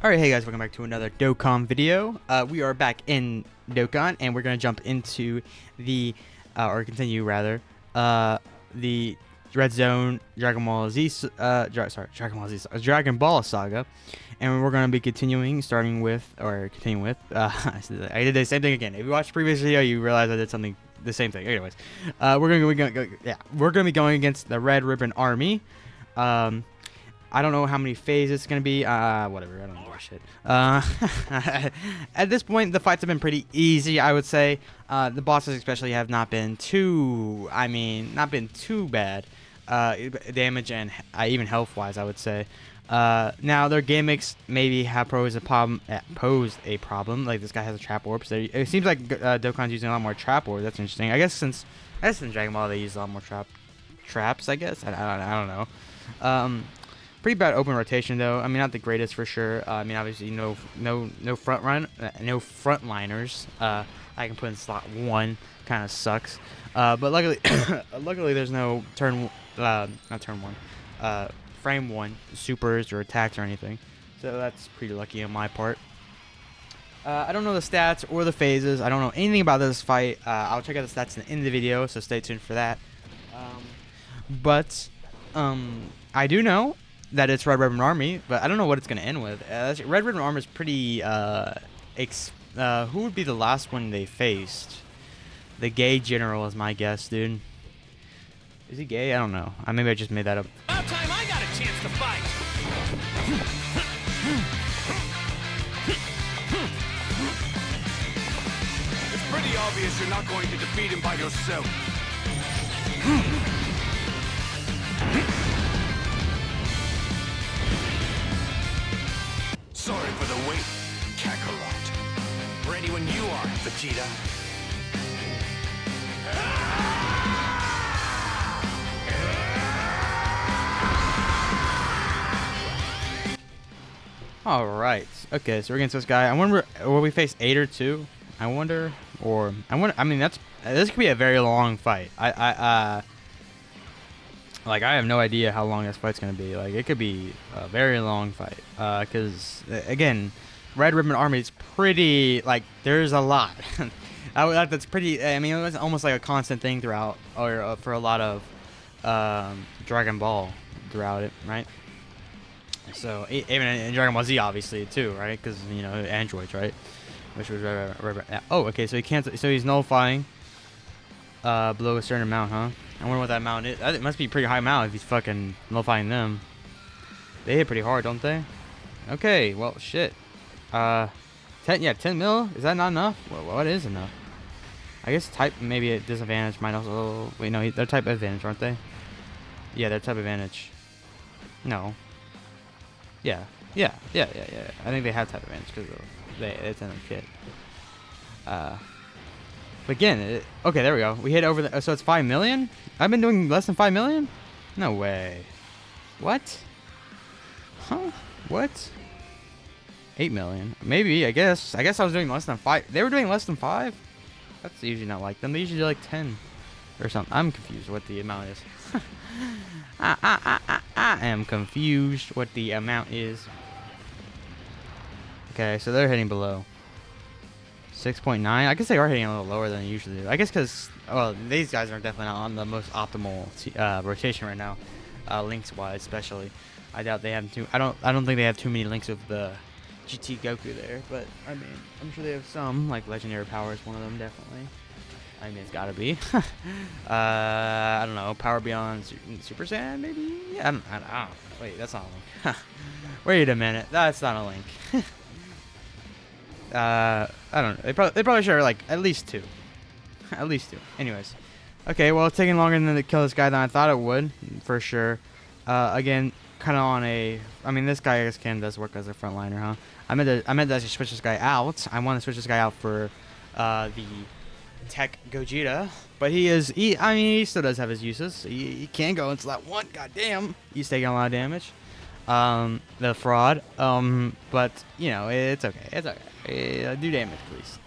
Alright, hey guys, welcome back to another Dokkan video. We are back in Dokkan, and we're going to jump into the, or continue rather, the Red Zone Dragon Ball Z, Dragon Ball Saga. And we're going to be continuing, I did the same thing again. If you watched the previous video, you realize I did the same thing. Anyways, we're going to be going against the Red Ribbon Army. I don't know how many phases it's going to be. Whatever. I don't know shit. At this point, the fights have been pretty easy, I would say. The bosses especially have not been too bad. Damage and even health-wise, I would say. Now, their gimmicks maybe have posed a problem. Like, this guy has a trap orb. So it seems like Dokkan's using a lot more trap orbs. That's interesting. I guess in Dragon Ball, they use a lot more traps, I guess. I don't know. Pretty bad open rotation though. I mean, not the greatest for sure. I mean, obviously no frontliners. I can put in slot 1. Kind of sucks. But luckily, there's no frame 1 supers or attacks or anything. So that's pretty lucky on my part. I don't know the stats or the phases. I don't know anything about this fight. I'll check out the stats in the video, so stay tuned for that. But I do know that it's Red Ribbon Army, but I don't know what it's going to end with. Red Ribbon Army is pretty, who would be the last one they faced? The gay general is my guess, dude. Is he gay? I don't know. Maybe I just made that up. About time I got a chance to fight! It's pretty obvious you're not going to defeat him by yourself. Sorry for the wait, Kakarot. Ready when you are, Vegeta. Alright. Okay, so we're against this guy. I wonder, will we face 8 or 2? I mean, this could be a very long fight. Like, I have no idea how long this fight's going to be. Like, it could be a very long fight. Because, again, Red Ribbon Army is pretty, like, there's a lot. That's pretty, I mean, it was almost like a constant thing throughout, or for a lot of Dragon Ball throughout it, right? So, even in Dragon Ball Z, obviously, too, right? Because, you know, androids, right? Which was oh, okay, so he can't, so he's nullifying below a certain amount, huh? I wonder what that amount is. It must be a pretty high amount if he's fucking nullifying them. They hit pretty hard, don't they? Okay, well, shit. 10 mil? Is that not enough? What is enough? I guess type maybe a disadvantage might also... Wait, no, they're type advantage, aren't they? Yeah, they're type advantage. No. Yeah. I think they have type advantage because it's in the kit. But again, okay, there we go. We hit over the... So it's 5 million? I've been doing less than 5 million? No way. What? Huh? What? 8 million. Maybe, I guess. I was doing less than 5. They were doing less than 5? That's usually not like them. They usually do like 10 or something. I'm confused what the amount is. I am confused what the amount is. Okay, so they're hitting below 6.9. I guess they are hitting a little lower than they usually do. I guess because, well, these guys are definitely not on the most optimal rotation right now, links wise especially. I doubt they have too. I don't think they have too many links of the GT Goku there. But I mean, I'm sure they have some. Like Legendary Power is one of them, definitely. I mean, it's gotta be. I don't know. Power Beyond Super Saiyan, maybe. Yeah, I don't know. Wait, that's not a link. Wait a minute, that's not a link. I don't know. They probably should have like at least 2. At least 2. Anyways. Okay, well, it's taking longer to kill this guy than I thought it would, for sure. Again, kind of on a... I mean, this guy, I guess, does work as a frontliner, huh? I meant to actually switch this guy out. I want to switch this guy out for the Tech Gogeta. But he still does have his uses. He can go in slot 1. Goddamn. He's taking a lot of damage. The fraud. But, you know, it's okay. It's okay. Do damage, please.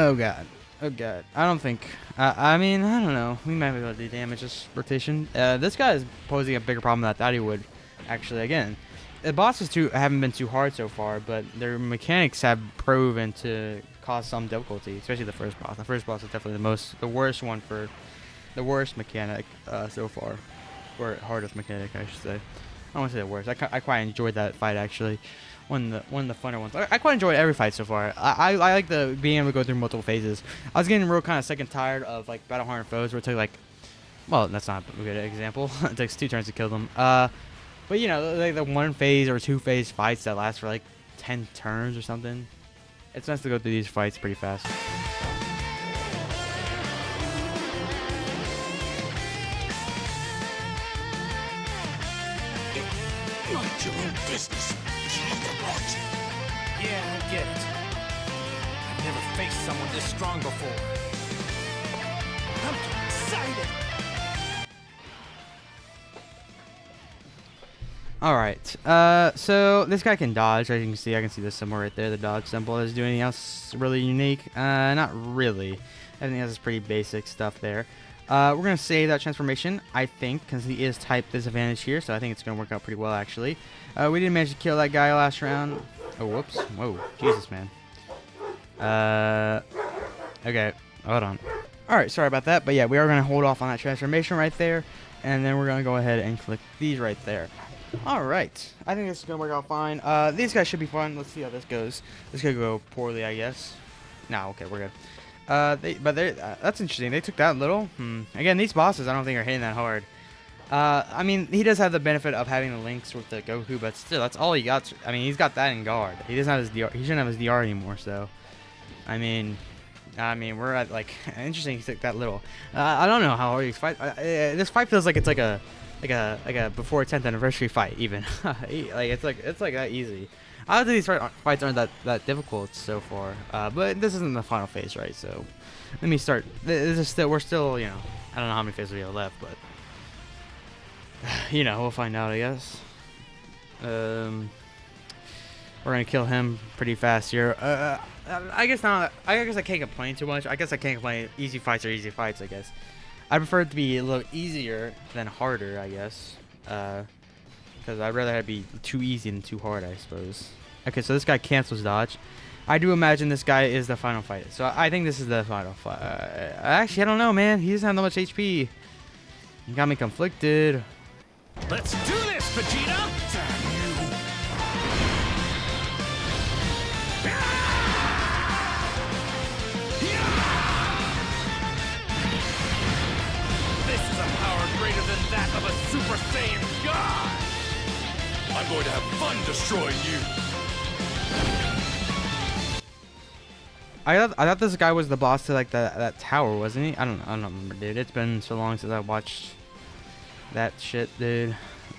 Oh, God. Oh, God. I don't think... I mean, I don't know. We might be able to do damage this rotation. This guy is posing a bigger problem than I thought he would, actually, again. the bosses too haven't been too hard so far, but their mechanics have proven to cause some difficulty, especially the first boss. The first boss is definitely the worst one for the worst mechanic so far, or hardest mechanic, I should say. I don't want to say the worst. I quite enjoyed that fight actually. One of the funner ones. I quite enjoyed every fight so far. I like the being able to go through multiple phases. I was getting real kind of sick and tired of like battle hardened foes where it took like, well, that's not a good example. It takes 2 turns to kill them. But you know, like the 1 phase or 2 phase fights that last for like 10 turns or something. It's nice to go through these fights pretty fast. Mind your own business. Yeah, I get it. I've never faced someone this strong before. I'm excited. Alright, so this guy can dodge. As you can see, I can see this somewhere right there. The dodge symbol. Does it do anything else really unique? Not really. Everything else is pretty basic stuff there. We're going to save that transformation, I think, because he is type disadvantage here, so I think it's going to work out pretty well, actually. We didn't manage to kill that guy last round. Oh, whoops. Whoa. Jesus, man. Okay. Hold on. Alright, sorry about that, but yeah, we are going to hold off on that transformation right there, and then we're going to go ahead and click these right there. Alright, I think this is going to work out fine. These guys should be fun. Let's see how this goes. This could go poorly, I guess. No, okay, we're good. That's interesting. They took that little. Again, these bosses I don't think are hitting that hard. I mean, he does have the benefit of having the links with the Goku, but still, that's all he got. I mean, he's got that in guard. He doesn't have his DR. He shouldn't have his DR anymore. So, I mean, we're at like interesting. He took that little. I don't know how hard he's fight. This fight feels like it's like a before 10th anniversary fight even. Like it's like that easy. I don't think these fights aren't that difficult so far. But this isn't the final phase, right? So let me start. We're still, you know, I don't know how many phases we have left, but you know, we'll find out, I guess. We're gonna kill him pretty fast here. I guess not. I guess I can't complain too much. I guess I can't complain. Easy fights are easy fights, I guess. I prefer it to be a little easier than harder, I guess. Because I'd rather it be too easy than too hard, I suppose. Okay, so this guy cancels dodge. I do imagine this guy is the final fight. So I think this is the final fight. Actually, I don't know, man. He doesn't have that much HP. He got me conflicted. Let's do this, Vegeta! This is a power greater than that of a Super Saiyan God! I'm going to have fun destroying you! I thought this guy was the boss to like that tower, wasn't he? I don't remember, dude. It's been so long since I watched that shit, dude.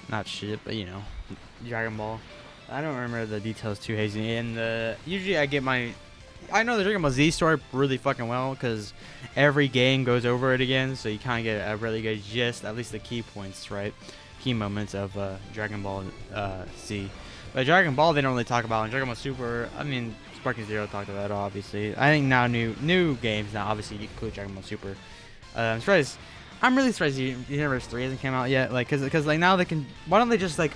Not shit, but you know, Dragon Ball. I don't remember the details too hazy. And usually I know the Dragon Ball Z story really fucking well because every game goes over it again, so you kind of get a really good gist, at least the key points, right? Key moments of Dragon Ball Z. But Dragon Ball they don't really talk about. And Dragon Ball Super, I mean, Sparking Zero talked about it, obviously. I think now new games now obviously include Dragon Ball Super. I'm really surprised Universe 3 hasn't come out yet. Like, cause like now they can. Why don't they just like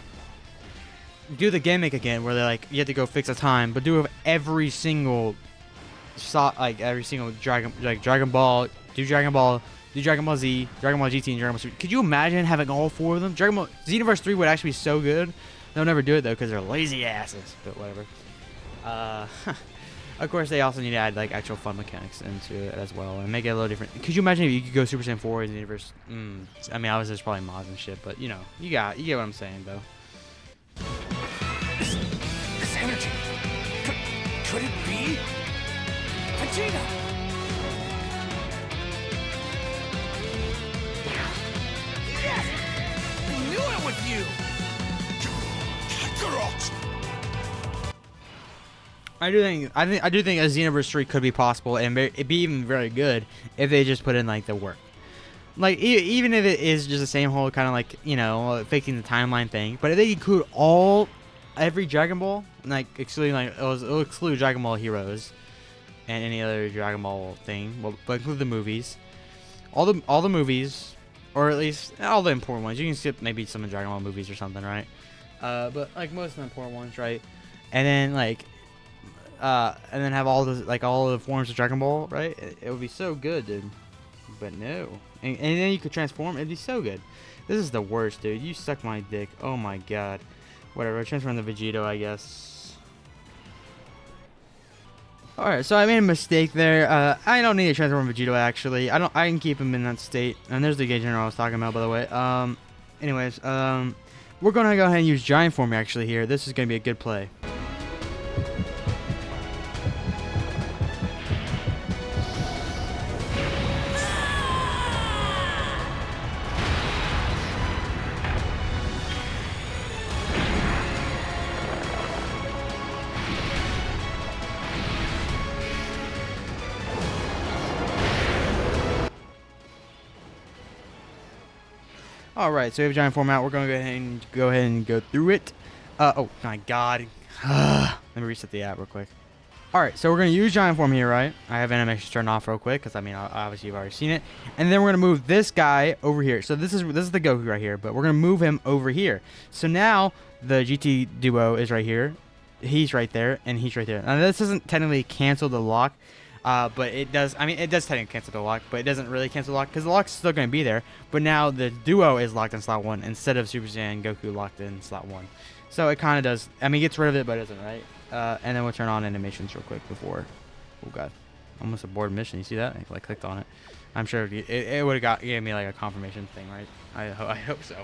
do the gimmick again, where they're like you have to go fix a time, but do every single Dragon Ball, do Dragon Ball Z, Dragon Ball GT, and Dragon Ball Super. Could you imagine having all 4 of them? Dragon Ball Xenoverse 3 would actually be so good. They'll never do it though because they're lazy asses. But whatever. Of course, they also need to add like actual fun mechanics into it as well and make it a little different. Could you imagine if you could go Super Saiyan 4 in the universe? I mean, obviously there's probably mods and shit, but you know, you get what I'm saying though. This energy. Could it be? Vegeta! Yes! I knew it was you! Kakarot! I do think a Xenoverse 3 could be possible and it'd be even very good if they just put in like the work. Like even if it is just the same whole kind of like, you know, fixing the timeline thing, but if they include every Dragon Ball, like excluding like it'll exclude Dragon Ball Heroes and any other Dragon Ball thing, but include the movies, all the movies, or at least all the important ones. You can skip maybe some of the Dragon Ball movies or something, right? but like most of the important ones, right? And then like, and then have all the forms of Dragon Ball, right? It would be so good, dude. But no, and then you could transform. It'd be so good. This is the worst, dude. You suck my dick. Oh my god. Whatever. Transform the Vegito, I guess. Alright, so I made a mistake there. I don't need to transform Vegito actually. I can keep him in that state. And there's the Gay General I was talking about, by the way. Anyways, we're gonna go ahead and use Giant Form actually here. This is gonna be a good play. Alright, so we have Giant Form out. We're going to go ahead and go through it. Oh my god. Let me reset the app real quick. Alright, so we're going to use Giant Form here, right? I have animation turned off real quick because, I mean, obviously you've already seen it. And then we're going to move this guy over here. So this is the Goku right here, but we're going to move him over here. So now the GT duo is right here. He's right there, and he's right there. Now this doesn't technically cancel the lock. But it does, I mean, it does technically cancel the lock, but it doesn't really cancel the lock because the lock's still going to be there. But now the duo is locked in slot 1 instead of Super Saiyan Goku locked in slot 1. So it kind of does, I mean, it gets rid of it, but it doesn't, right? And then we'll turn on animations real quick before, oh god, almost a board mission. You see that? I clicked on it. I'm sure it would have gave me like a confirmation thing, right? I hope so,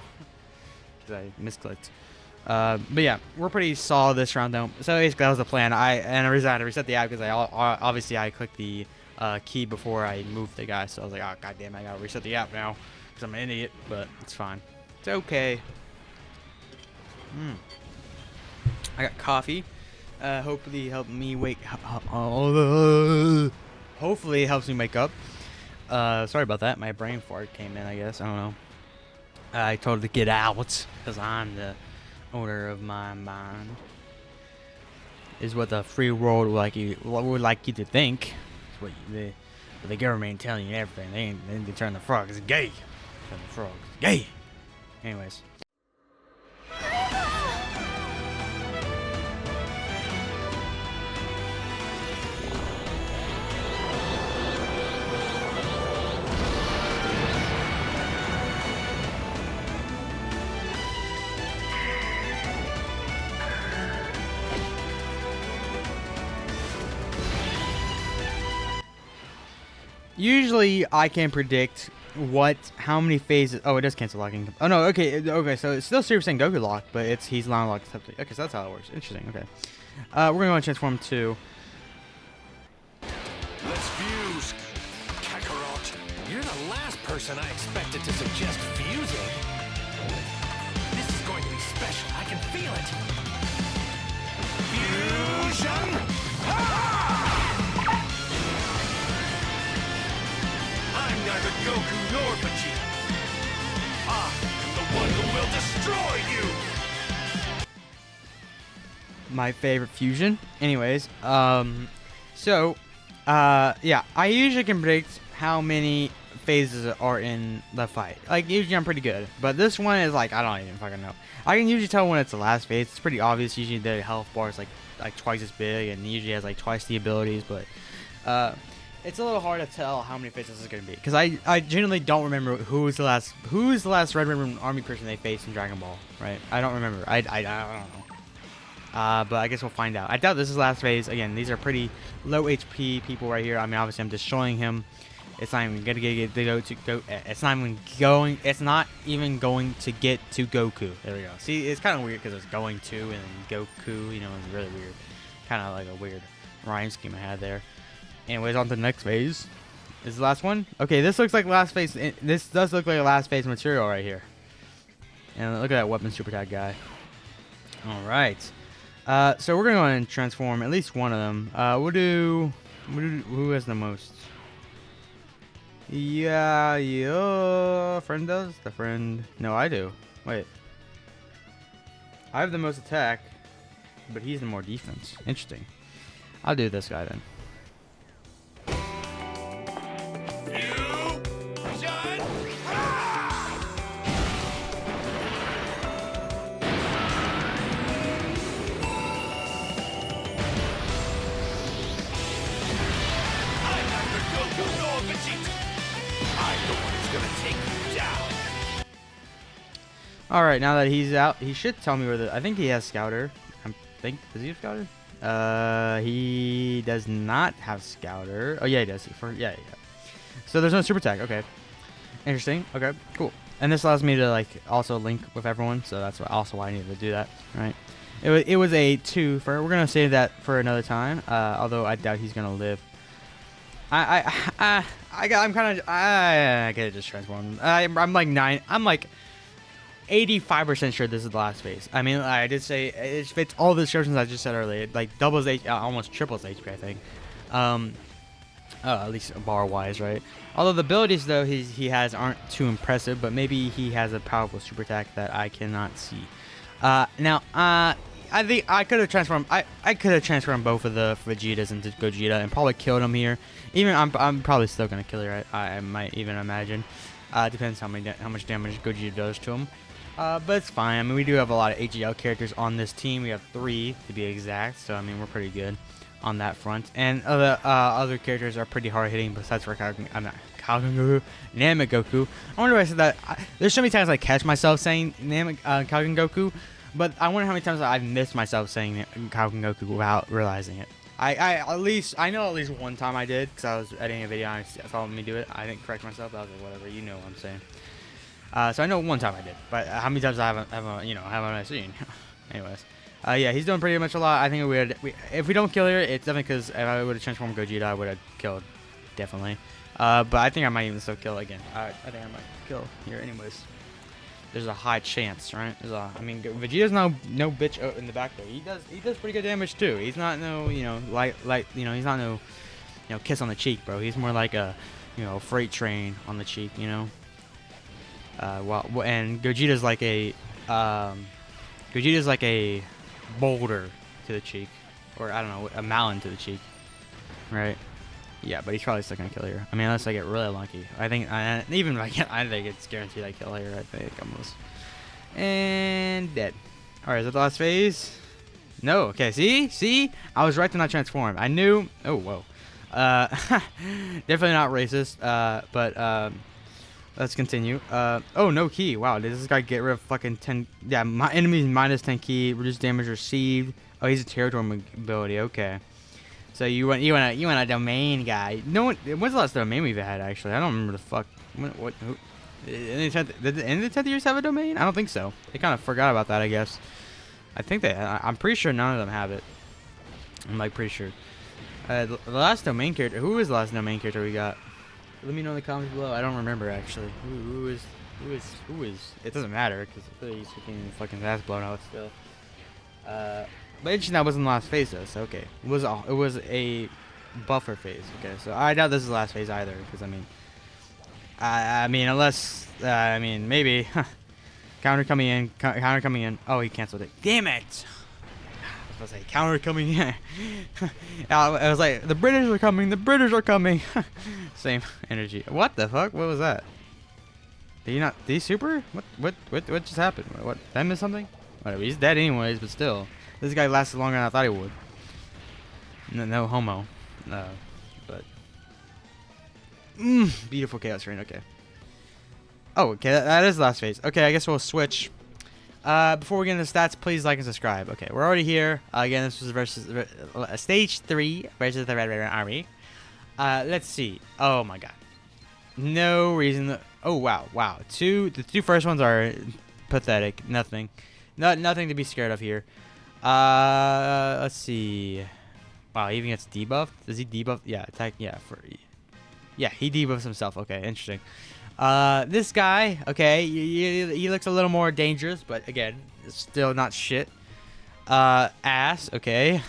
because I misclicked. But yeah, we're pretty solid this round though. So basically that was the plan. I had to reset the app because obviously I clicked the key before I moved the guy. So I was like, oh goddamn, I gotta reset the app now because I'm an idiot. But it's fine. It's okay. I got coffee. Hopefully help me wake. Hopefully it helps me wake up. Sorry about that. My brain fart came in. I guess I don't know. I told it to get out because I'm the owner of my mind, is what the free world would like you to think. It's what the government telling you everything. They turn the frogs gay. Turn the frogs gay. Anyways. Usually I can predict how many phases. Oh, it does cancel locking. Oh no, okay, so it's still Super Saiyan Goku locked, but he's non locked. Okay, so that's how it works. Interesting. Okay, we're gonna go and transform to. Let's fuse, Kakarot. You're the last person I expected to suggest fusing. This is going to be special. I can feel it. Fusion! I'm neither Goku nor Vegeta. I am the one who will destroy you! My favorite fusion. Anyways, yeah, I usually can predict how many phases are in the fight. Like, usually I'm pretty good. But this one is like, I don't even fucking know. I can usually tell when it's the last phase. It's pretty obvious. Usually the health bar is like twice as big and usually has like twice the abilities, but it's a little hard to tell how many phases it's gonna be because I genuinely don't remember who's the last Red Ribbon Army person they faced in Dragon Ball, right? I don't remember. I don't know. But I guess we'll find out. I doubt this is last phase. Again, these are pretty low HP people right here. I mean, obviously I'm destroying him. It's not even gonna get to go. It's not even going to get to Goku. There we go. See, it's kind of weird because it's going to and then Goku. You know, it's really weird. Kind of like a weird rhyme scheme I had there. Anyways, on to the next phase. Is the last one? Okay, this looks like last phase. This does look like a last phase material right here. And look at that weapon super tag guy. All right. So we're gonna go ahead and transform at least one of them. We'll do who has the most? Yeah, friend does? The friend. No, I do. Wait. I have the most attack, but he's the more defense. Interesting. I'll do this guy then. All right, now that he's out, he should tell me where the. I think he has Scouter. Does he have Scouter? He does not have Scouter. Oh yeah, he does. Yeah. So there's no super attack. Okay, interesting. Okay, cool. And this allows me to like also link with everyone, so that's also why I needed to do that. Right. It was a 2 for. We're gonna save that for another time. Although I doubt he's gonna live. I gotta just transform. I'm like 85% sure this is the last phase. I mean, I did say it fits all the descriptions I just said earlier. It like doubles almost triples HP, I think. At least bar wise, right? Although the abilities though he has aren't too impressive, but maybe he has a powerful super attack that I cannot see. I think I could have transformed. I could have transformed both of the Vegetas into Gogeta and probably killed him here. Even I'm probably still gonna kill her. I might even imagine. Depends how much damage Gogeta does to him. But it's fine. I mean, we do have a lot of HGL characters on this team. We have 3 to be exact. So I mean, we're pretty good on that front. And other characters are pretty hard hitting. Besides for Namek Goku. I wonder why I said that. There's so many times I catch myself saying Namek Goku. But I wonder how many times I've missed myself saying Goku without realizing it. I know at least one time I did, because I was editing a video and I saw me do it. I didn't correct myself, but I was like, whatever, you know what I'm saying. So I know one time I did, but how many times haven't I seen? Anyways, yeah, he's doing pretty much a lot. I think if we don't kill her, it's definitely because if I would have transformed Gogeta, I would have killed, definitely. But I think I might even still kill again. I think I might kill here anyways. There's a high chance, right? I mean, Vegeta's no bitch in the back there. He does pretty good damage too. He's not he's not no kiss on the cheek, bro. He's more like a freight train on the cheek, and Gogeta's like a boulder to the cheek, or I don't know, a mountain to the cheek, right? Yeah, but he's probably still gonna kill her. I mean, unless I get really lucky. I think even if I get, I think it's guaranteed I kill her. I think almost. And dead. All right, is that the last phase? No. Okay. See, I was right to not transform. I knew. Oh, whoa. Definitely not racist. But let's continue. Oh, no key. Wow, did this guy get rid of fucking 10? Yeah, my enemy's minus 10 key. Reduce damage received. Oh, he's a territory ability. Okay. So you want a domain guy? No one. When's the last domain we've had? Actually, I don't remember the fuck. Who? Did the end of the 10th years have a domain? I don't think so. They kind of forgot about that, I guess. I'm pretty sure none of them have it. I'm like pretty sure. The last domain character. Who was the last domain character we got? Let me know in the comments below. I don't remember actually. Who is? It doesn't matter because he's getting fucking ass blown out still. But interesting, that wasn't the last phase though, so okay. It was a buffer phase, okay. So I doubt this is the last phase either, because I mean unless maybe counter coming in. Oh, he canceled it. Damn it! I was supposed to say counter coming in. I was like, the British are coming. Same energy. What the fuck? What was that? Did he super? What just happened? What? Did I miss something? Whatever. He's dead anyways, but still. This guy lasted longer than I thought he would. No homo. But beautiful chaos rain. Okay. Oh, okay. That is the last phase. Okay, I guess we'll switch. Before we get into stats, please like and subscribe. Okay, we're already here. Again, this was versus stage 3 versus the Red Army. Let's see. Oh my god. No reason. Oh wow. The 2 first ones are pathetic. Nothing to be scared of here. Let's see. Wow, he even gets debuffed. Does he debuff? Yeah, attack. Yeah, he debuffs himself. Okay, interesting. This guy. Okay, he looks a little more dangerous, but again, still not shit. Ass. Okay.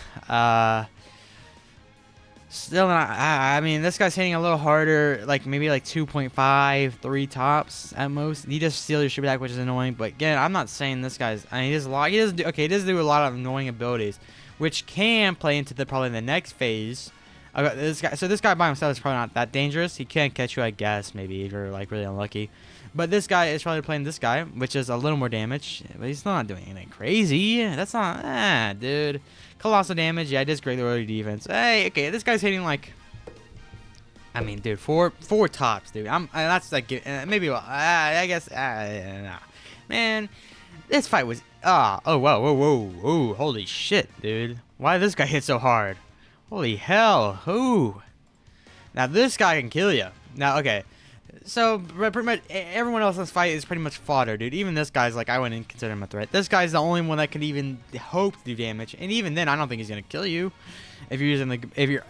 Still not. I mean, this guy's hitting a little harder, like maybe like 2.5, 3 tops at most. He does steal your super attack, which is annoying. But again, I'm not saying this guy's. I mean, he does a lot. He does do a lot of annoying abilities, which can play into probably the next phase. This guy by himself is probably not that dangerous. He can catch you, I guess, maybe if you're like really unlucky. But this guy is probably playing this guy, which is a little more damage. But he's not doing anything crazy. That's not, dude. Colossal damage. Yeah, it is great early defense. Hey, okay, this guy's hitting like, I mean, dude, four tops, dude. That's like maybe. I guess, nah. Man, This fight was oh whoa, holy shit, dude. Why did this guy hit so hard? Holy hell, who? Now this guy can kill you. Now okay, so pretty much everyone else in this fight is pretty much fodder, dude. Even this guy's like, I wouldn't consider him a threat. This guy's the only one that can even hope to do damage, and even then, I don't think he's gonna kill you. If you're using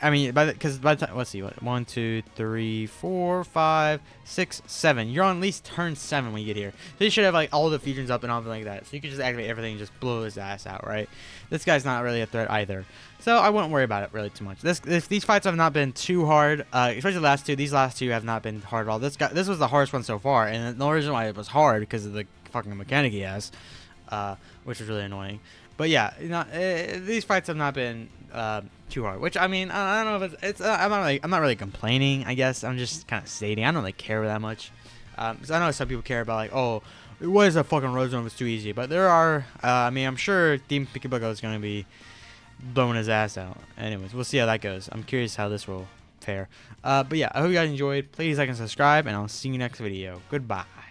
I mean, because by the time, let's see, what, 1, 2, 3, 4, 5, 6, 7. You're on at least turn 7 when you get here, so you should have like all the fusions up and all like that. So you can just activate everything and just blow his ass out, right? This guy's not really a threat either, so I wouldn't worry about it really too much. These fights have not been too hard, especially the last two. These last two have not been hard at all. This was the hardest one so far, and the reason why it was hard because of the fucking mechanic he has, which was really annoying. But yeah, these fights have not been too hard. Which I mean, I don't know if it's I'm not really complaining. I guess I'm just kind of stating I don't really care that much. Because I know some people care about like, oh, what is a fucking road zone if it's too easy? But there are. I mean, I'm sure Team Pikibugo is going to be blowing his ass out. Anyways, we'll see how that goes. I'm curious how this will fare. But yeah, I hope you guys enjoyed. Please like and subscribe, and I'll see you next video. Goodbye.